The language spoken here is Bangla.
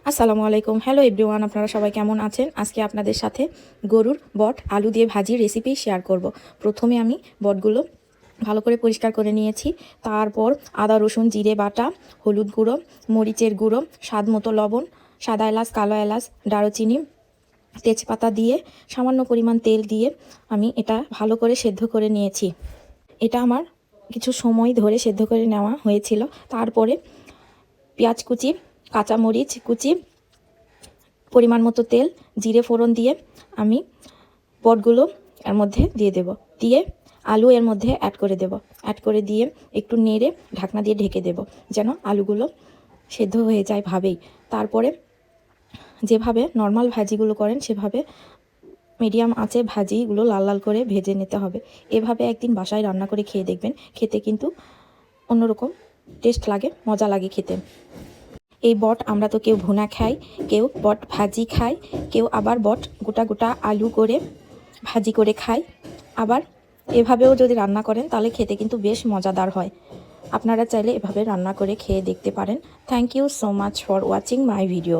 আসসালামু আলাইকুম। হ্যালো এভরিওয়ান, আপনারা সবাই কেমন আছেন? আজকে আপনাদের সাথে গরুর বট আলু দিয়ে ভাজি রেসিপি শেয়ার করব। প্রথমে আমি বটগুলো ভালো করে পরিষ্কার করে নিয়েছি। তারপর আদা রসুন জিরে বাটা, হলুদ গুঁড়ো, মরিচের গুঁড়ো, স্বাদ মতো লবণ, সাদা এলাচ, কালো এলাচ, দারুচিনি, তেজপাতা দিয়ে সামান্য পরিমাণ তেল দিয়ে আমি এটা ভালো করে সেদ্ধ করে নিয়েছি। এটা আমার কিছু সময় ধরে সেদ্ধ করে নেওয়া হয়েছিল। তারপরে পেঁয়াজ কুচি, কাঁচামরিচ কুচি, পরিমাণ মতো তেল, জিরে ফোড়ন দিয়ে আমি বটগুলো এর মধ্যে দিয়ে দেব। দিয়ে আলু এর মধ্যে অ্যাড করে দেব। অ্যাড করে দিয়ে একটু নেড়ে ঢাকনা দিয়ে ঢেকে দেব, যেন আলুগুলো সেদ্ধ হয়ে যায় ভাবেই। তারপরে যেভাবে নর্মাল ভাজিগুলো করেন সেভাবে মিডিয়াম আঁচে ভাজিগুলো লাল লাল করে ভেজে নিতে হবে। এভাবে একদিন বাসায় রান্না করে খেয়ে দেখবেন, খেতে কিন্তু অন্যরকম টেস্ট লাগে, মজা লাগে খেতে। এই বট আমরা তো কেউ ভুনা খাই, কেউ বট ভাজি খাই, কেউ আবার বট গোটা গোটা আলু করে ভাজি করে খায়। আবার এভাবেও যদি রান্না করেন তাহলে খেতে কিন্তু বেশ মজাদার হয়। আপনারা চাইলে এভাবে রান্না করে খেয়ে দেখতে পারেন। Thank you so much for watching my video.